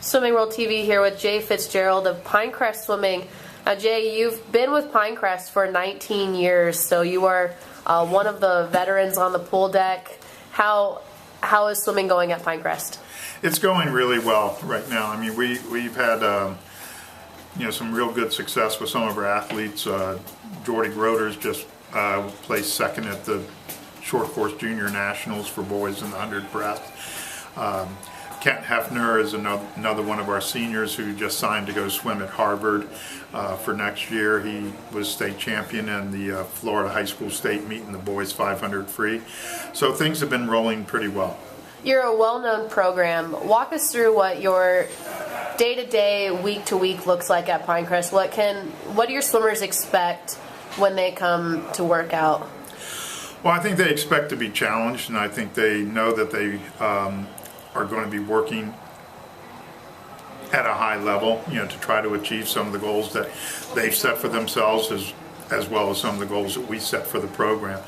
Swimming World TV here with Jay Fitzgerald of Pine Crest Swimming. Jay, you've been with Pinecrest for 19 years, so you are one of the veterans on the pool deck. How is swimming going at Pinecrest? It's going really well right now. I mean, we've had some real good success with some of our athletes. Jordy Groders just placed second at the short course junior nationals for boys in the 100 breast. Kent Hefner is another one of our seniors who just signed to go swim at Harvard for next year. He was state champion in the Florida High School State Meet in the boys 500 free. So things have been rolling pretty well. You're a well-known program. Walk us through what your day-to-day, week-to-week looks like at Pinecrest. What do your swimmers expect when they come to work out? Well, I think they expect to be challenged, and I think they know that they are going to be working at a high level, to try to achieve some of the goals that they've set for themselves, as well as some of the goals that we set for the program.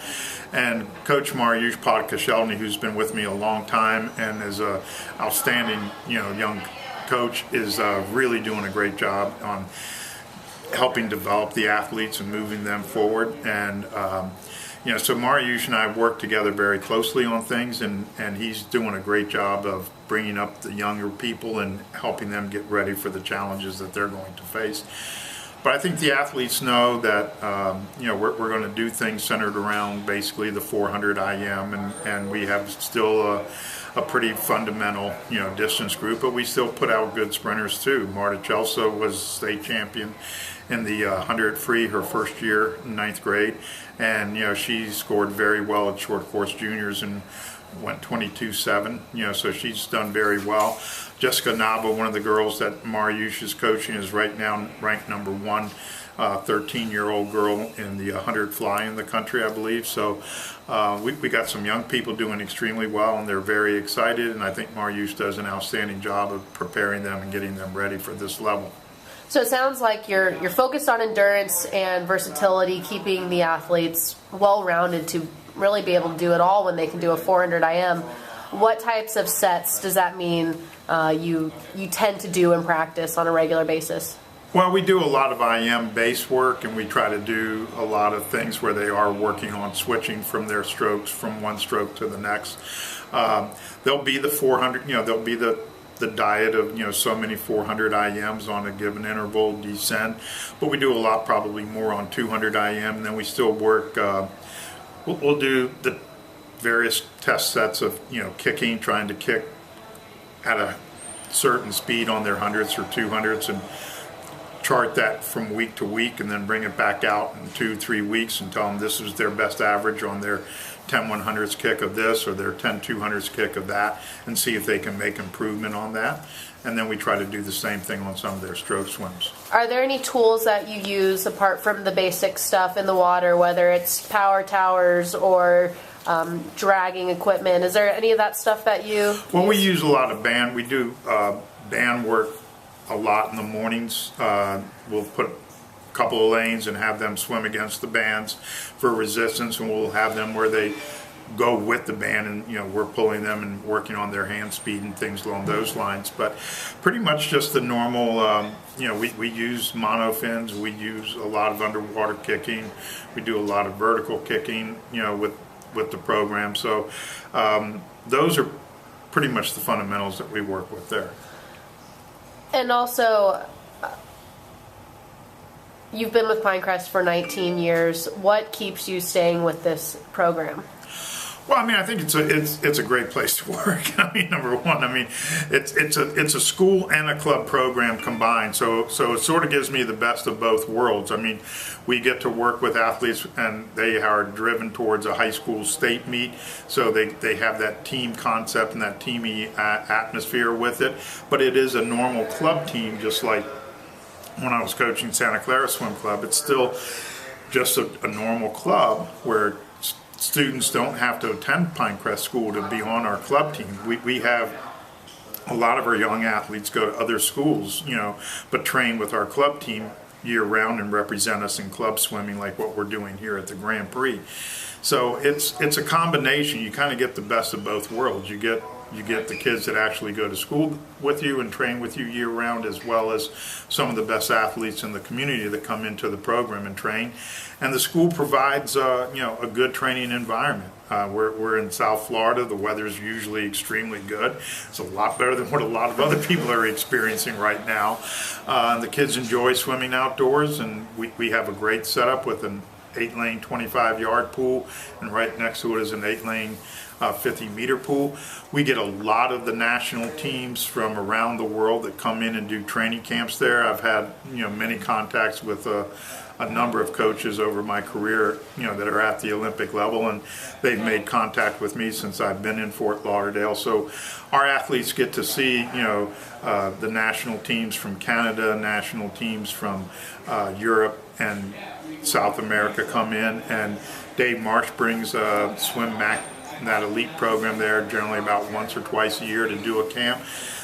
And Coach Mariusz Podkaszelny, who's been with me a long time and is a outstanding, young coach, is really doing a great job on helping develop the athletes and moving them forward. And so Mariusz and I work together very closely on things, and he's doing a great job of bringing up the younger people and helping them get ready for the challenges that they're going to face. But I think the athletes know that we're going to do things centered around basically the 400 IM, and we have still a pretty fundamental distance group, but we still put out good sprinters too. Marta Chelsea was state champion in the 100 free her first year in 9th grade, and she scored very well at short course juniors and went 22.7. So she's done very well. Jessica Nava, one of the girls that Mariusz is coaching, is right now ranked number 1, 13-year-old girl in the 100 fly in the country, I believe. So we got some young people doing extremely well, and they're very excited, and I think Mariusz does an outstanding job of preparing them and getting them ready for this level. So it sounds like you're focused on endurance and versatility, keeping the athletes well-rounded to really be able to do it all when they can do a 400 IM. What types of sets does that mean you tend to do in practice on a regular basis? Well, we do a lot of IM base work, and we try to do a lot of things where they are working on switching from their strokes from one stroke to the next. There'll be the 400, there'll be the diet of so many 400 IMs on a given interval descent, but we do a lot probably more on 200 IM, and then we still work. We'll do the various test sets of kicking, trying to kick at a certain speed on their 100s or 200s, and chart that from week to week, and then bring it back out in 2-3 weeks and tell them this is their best average on their 10 100s kick of this or their 10 200s kick of that, and see if they can make improvement on that. And then we try to do the same thing on some of their stroke swims. Are there any tools that you use apart from the basic stuff in the water, whether it's power towers or dragging equipment? Is there any of that stuff that you Well, we use a lot of band. We do band work a lot in the mornings. We'll put a couple of lanes and have them swim against the bands for resistance, and we'll have them where they go with the band, and we're pulling them and working on their hand speed and things along those lines. But pretty much just the normal, we use monofins, we use a lot of underwater kicking, we do a lot of vertical kicking, with the program. So those are pretty much the fundamentals that we work with there. And also, you've been with Pinecrest for 19 years. What keeps you staying with this program? Well, I think it's a great place to work. Number one, it's a school and a club program combined. So it sort of gives me the best of both worlds. We get to work with athletes, and they are driven towards a high school state meet. So they have that team concept and that teamy atmosphere with it. But it is a normal club team, just like when I was coaching Santa Clara Swim Club. It's still just a normal club where students don't have to attend Pinecrest School to be on our club team. We have a lot of our young athletes go to other schools, but train with our club team year round and represent us in club swimming like what we're doing here at the Grand Prix. So it's a combination. You kind of get the best of both worlds. You get You get the kids that actually go to school with you and train with you year round, as well as some of the best athletes in the community that come into the program and train. And the school provides a good training environment. We're in South Florida. The weather's usually extremely good. It's a lot better than what a lot of other people are experiencing right now. The kids enjoy swimming outdoors, and we have a great setup with an 8-lane 25-yard pool, and right next to it is an 8-lane 50-meter pool. We get a lot of the national teams from around the world that come in and do training camps there. I've had many contacts with a number of coaches over my career, that are at the Olympic level, and they've made contact with me since I've been in Fort Lauderdale. So our athletes get to see, the national teams from Canada, national teams from Europe and South America come in, and Dave Marsh brings Swim Mac, that elite program there, generally about once or twice a year to do a camp.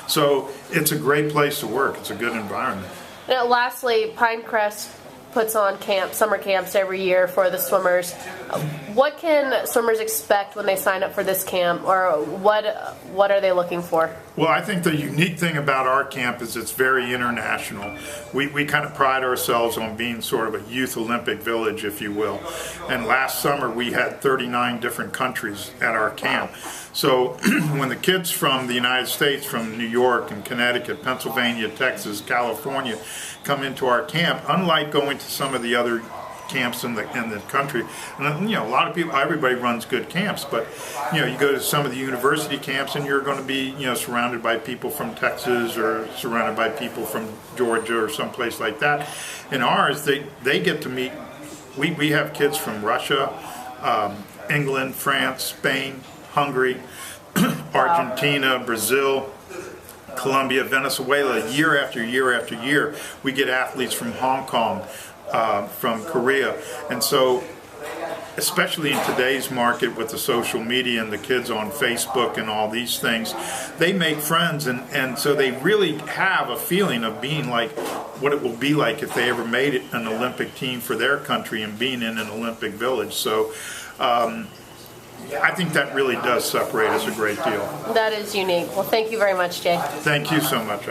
So it's a great place to work. It's a good environment. Now, lastly, Pinecrest puts on summer camps every year for the swimmers. What can swimmers expect when they sign up for this camp, or what are they looking for? Well, I think the unique thing about our camp is it's very international. We kind of pride ourselves on being sort of a youth Olympic village, if you will. And last summer we had 39 different countries at our camp. Wow. So when the kids from the United States, from New York and Connecticut, Pennsylvania, Texas, California, come into our camp, unlike going to some of the other camps in the country, and a lot of people, everybody runs good camps, but you go to some of the university camps and you're going to be surrounded by people from Texas or surrounded by people from Georgia or someplace like that. In ours, they get to meet. We have kids from Russia, England, France, Spain, Hungary, Argentina, Brazil, Colombia, Venezuela. Year after year after year, we get athletes from Hong Kong, from Korea. And so, especially in today's market with the social media and the kids on Facebook and all these things, they make friends, and so they really have a feeling of being like what it will be like if they ever made it an Olympic team for their country and being in an Olympic village. So I think that really does separate us a great deal. That is unique. Well, thank you very much, Jay. Thank you so much.